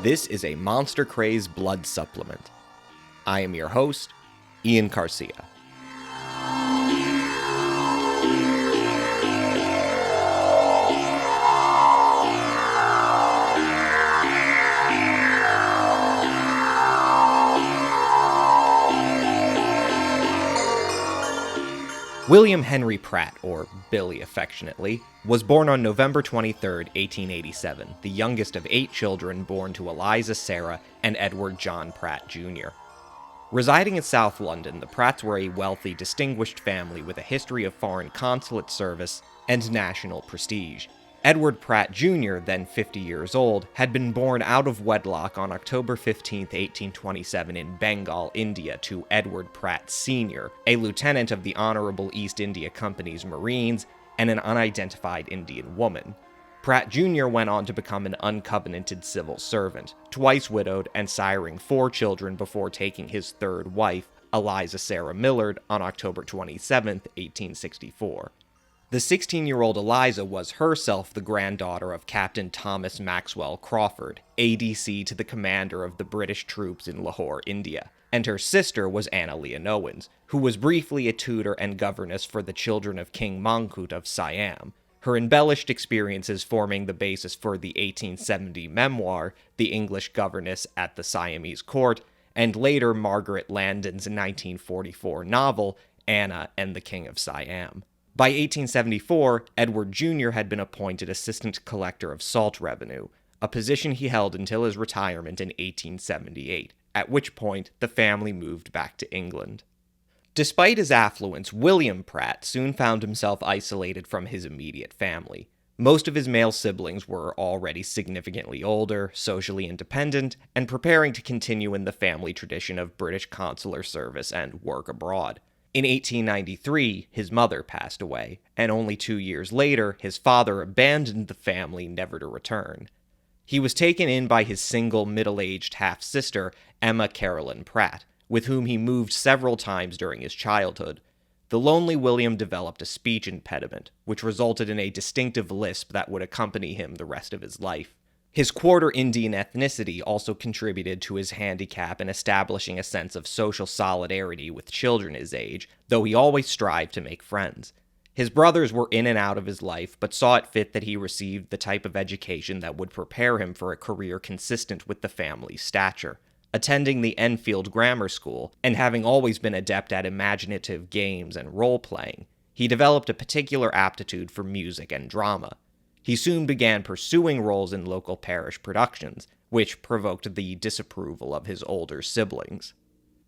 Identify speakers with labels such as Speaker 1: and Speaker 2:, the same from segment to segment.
Speaker 1: This is a Monster Craze blood supplement. I am your host, Ian Garcia. William Henry Pratt, or Billy affectionately, was born on November 23, 1887, the youngest of 8 children born to Eliza Sarah and Edward John Pratt, Jr. Residing in South London, the Pratts were a wealthy, distinguished family with a history of foreign consulate service and national prestige. Edward Pratt Jr., then 50 years old, had been born out of wedlock on October 15, 1827 in Bengal, India, to Edward Pratt Sr., a lieutenant of the Honorable East India Company's Marines and an unidentified Indian woman. Pratt Jr. went on to become an uncovenanted civil servant, twice widowed and siring 4 children before taking his third wife, Eliza Sarah Millard, on October 27, 1864. The 16-year-old Eliza was herself the granddaughter of Captain Thomas Maxwell Crawford, ADC to the commander of the British troops in Lahore, India, and her sister was Anna Leonowens, who was briefly a tutor and governess for the children of King Mongkut of Siam, her embellished experiences forming the basis for the 1870 memoir, The English Governess at the Siamese Court, and later Margaret Landon's 1944 novel, Anna and the King of Siam. By 1874, Edward Jr. had been appointed Assistant Collector of Salt Revenue, a position he held until his retirement in 1878, at which point the family moved back to England. Despite his affluence, William Pratt soon found himself isolated from his immediate family. Most of his male siblings were already significantly older, socially independent, and preparing to continue in the family tradition of British consular service and work abroad. In 1893, his mother passed away, and only 2 years later, his father abandoned the family, never to return. He was taken in by his single, middle-aged half-sister, Emma Caroline Pratt, with whom he moved several times during his childhood. The lonely William developed a speech impediment, which resulted in a distinctive lisp that would accompany him the rest of his life. His quarter Indian ethnicity also contributed to his handicap in establishing a sense of social solidarity with children his age, though he always strived to make friends. His brothers were in and out of his life, but saw it fit that he received the type of education that would prepare him for a career consistent with the family's stature. Attending the Enfield Grammar School, and having always been adept at imaginative games and role-playing, he developed a particular aptitude for music and drama. He soon began pursuing roles in local parish productions, which provoked the disapproval of his older siblings.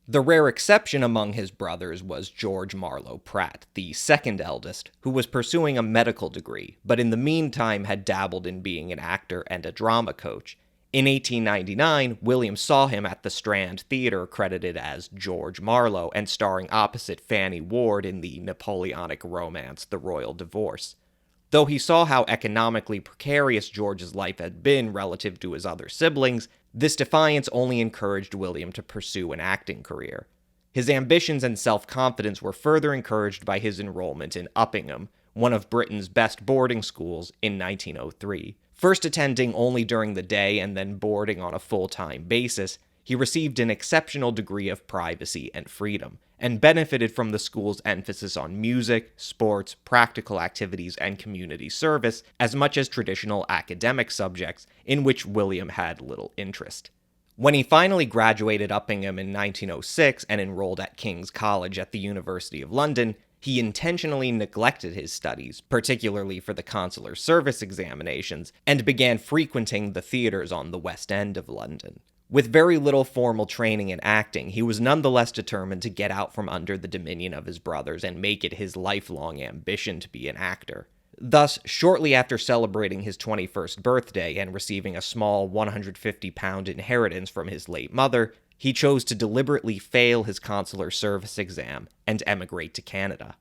Speaker 1: The rare exception among his brothers was George Marlowe Pratt, the second eldest, who was pursuing a medical degree, but in the meantime had dabbled in being an actor and a drama coach. In 1899, William saw him at the Strand Theatre credited as George Marlowe and starring opposite Fanny Ward in the Napoleonic romance The Royal Divorce. Though he saw how economically precarious George's life had been relative to his other siblings, this defiance only encouraged William to pursue an acting career. His ambitions and self-confidence were further encouraged by his enrollment in Uppingham, one of Britain's best boarding schools, in 1903. First attending only during the day and then boarding on a full-time basis, he received an exceptional degree of privacy and freedom, and benefited from the school's emphasis on music, sports, practical activities, and community service as much as traditional academic subjects in which William had little interest. When he finally graduated Uppingham in 1906 and enrolled at King's College at the University of London, he intentionally neglected his studies, particularly for the consular service examinations, and began frequenting the theaters on the West End of London. With very little formal training in acting, he was nonetheless determined to get out from under the dominion of his brothers and make it his lifelong ambition to be an actor. Thus, shortly after celebrating his 21st birthday and receiving a small £150 inheritance from his late mother, he chose to deliberately fail his consular service exam and emigrate to Canada.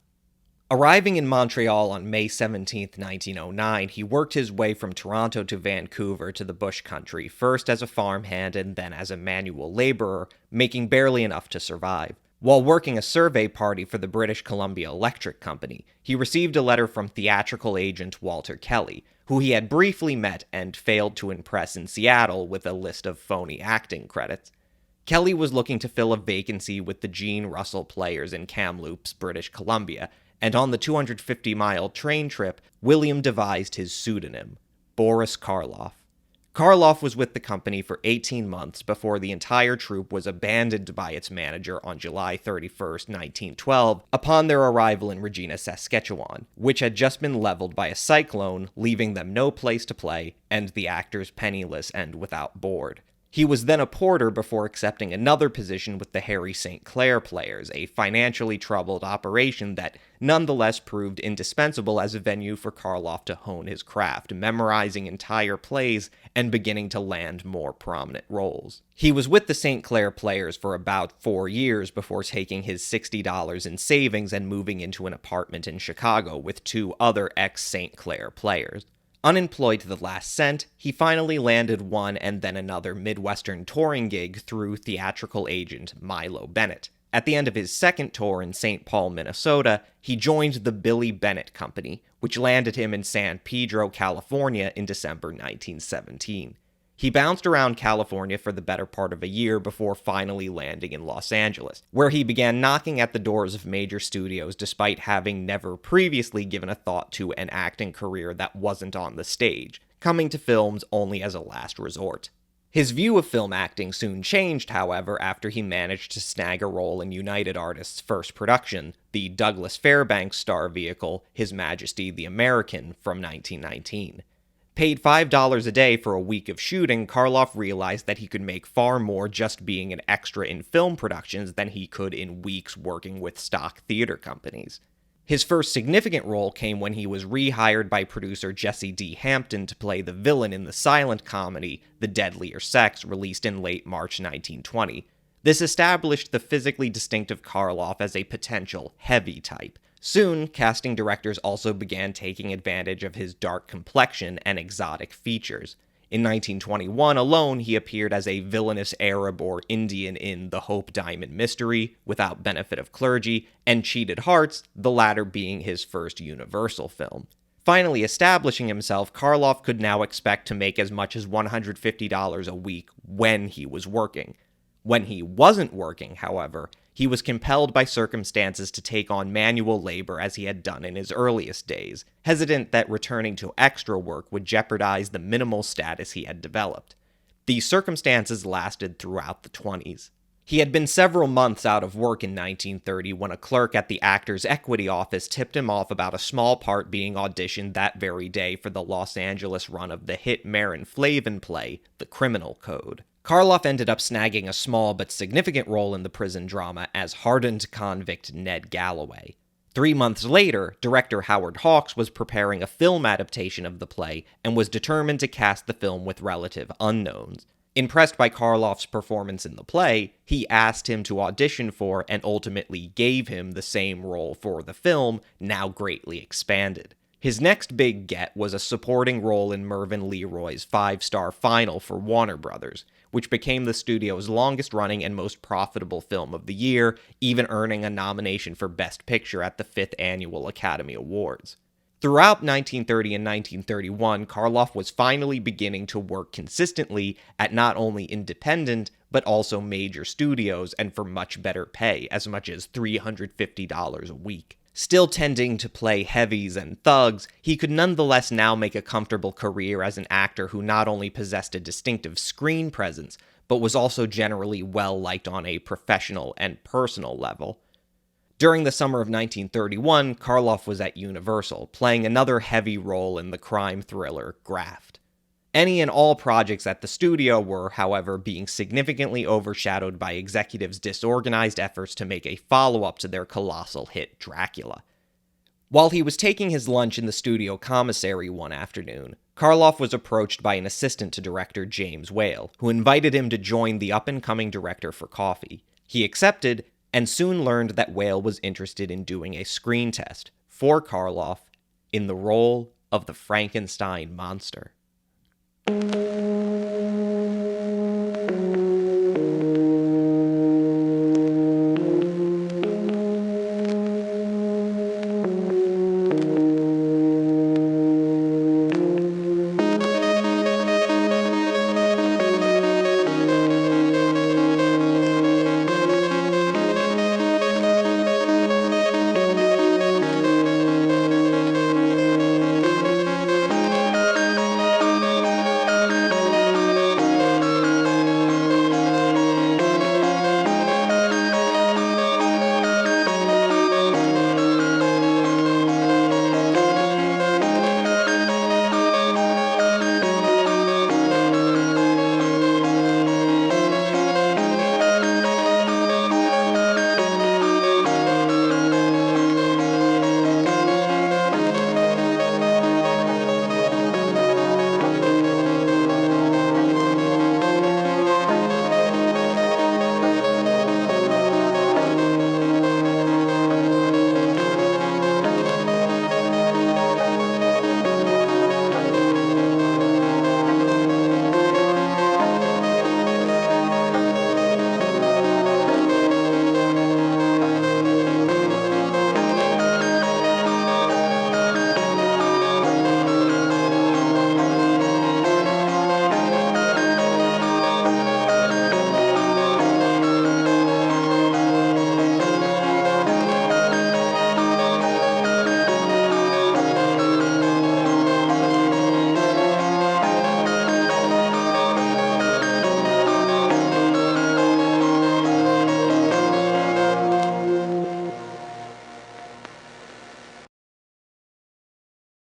Speaker 1: Arriving in Montreal on May 17, 1909, he worked his way from Toronto to Vancouver to the bush country, first as a farmhand and then as a manual laborer, making barely enough to survive. While working a survey party for the British Columbia Electric Company, he received a letter from theatrical agent Walter Kelly, who he had briefly met and failed to impress in Seattle with a list of phony acting credits. Kelly was looking to fill a vacancy with the Gene Russell Players in Kamloops, British Columbia, and on the 250-mile train trip, William devised his pseudonym, Boris Karloff. Karloff was with the company for 18 months before the entire troupe was abandoned by its manager on July 31st, 1912, upon their arrival in Regina, Saskatchewan, which had just been leveled by a cyclone, leaving them no place to play, and the actors penniless and without board. He was then a porter before accepting another position with the Harry St. Clair Players, a financially troubled operation that nonetheless proved indispensable as a venue for Karloff to hone his craft, memorizing entire plays and beginning to land more prominent roles. He was with the St. Clair Players for about 4 years before taking his $60 in savings and moving into an apartment in Chicago with 2 other ex-St. Clair Players. Unemployed to the last cent, he finally landed one and then another Midwestern touring gig through theatrical agent Milo Bennett. At the end of his second tour in St. Paul, Minnesota, he joined the Billy Bennett Company, which landed him in San Pedro, California in December 1917. He bounced around California for the better part of a year before finally landing in Los Angeles, where he began knocking at the doors of major studios despite having never previously given a thought to an acting career that wasn't on the stage, coming to films only as a last resort. His view of film acting soon changed, however, after he managed to snag a role in United Artists' first production, the Douglas Fairbanks star vehicle, His Majesty the American, from 1919. Paid $5 a day for a week of shooting, Karloff realized that he could make far more just being an extra in film productions than he could in weeks working with stock theater companies. His first significant role came when he was rehired by producer Jesse D. Hampton to play the villain in the silent comedy The Deadlier Sex, released in late March 1920. This established the physically distinctive Karloff as a potential heavy type. Soon, casting directors also began taking advantage of his dark complexion and exotic features. In 1921 alone, he appeared as a villainous Arab or Indian in The Hope Diamond Mystery, Without Benefit of Clergy, and Cheated Hearts, the latter being his first Universal film. Finally establishing himself, Karloff could now expect to make as much as $150 a week when he was working. When he wasn't working, however, he was compelled by circumstances to take on manual labor as he had done in his earliest days, hesitant that returning to extra work would jeopardize the minimal status he had developed. These circumstances lasted throughout the 20s. He had been several months out of work in 1930 when a clerk at the Actors' Equity office tipped him off about a small part being auditioned that very day for the Los Angeles run of the hit Marin Flavin play, The Criminal Code. Karloff ended up snagging a small but significant role in the prison drama as hardened convict Ned Galloway. 3 months later, director Howard Hawks was preparing a film adaptation of the play and was determined to cast the film with relative unknowns. Impressed by Karloff's performance in the play, he asked him to audition for and ultimately gave him the same role for the film, now greatly expanded. His next big get was a supporting role in Mervyn Leroy's 5-star final for Warner Brothers, which became the studio's longest-running and most profitable film of the year, even earning a nomination for Best Picture at the 5th Annual Academy Awards. Throughout 1930 and 1931, Karloff was finally beginning to work consistently at not only independent, but also major studios, and for much better pay, as much as $350 a week. Still tending to play heavies and thugs, he could nonetheless now make a comfortable career as an actor who not only possessed a distinctive screen presence, but was also generally well-liked on a professional and personal level. During the summer of 1931, Karloff was at Universal, playing another heavy role in the crime thriller Graft. Any and all projects at the studio were, however, being significantly overshadowed by executives' disorganized efforts to make a follow-up to their colossal hit Dracula. While he was taking his lunch in the studio commissary one afternoon, Karloff was approached by an assistant to director James Whale, who invited him to join the up-and-coming director for coffee. He accepted, and soon learned that Whale was interested in doing a screen test for Karloff in the role of the Frankenstein monster.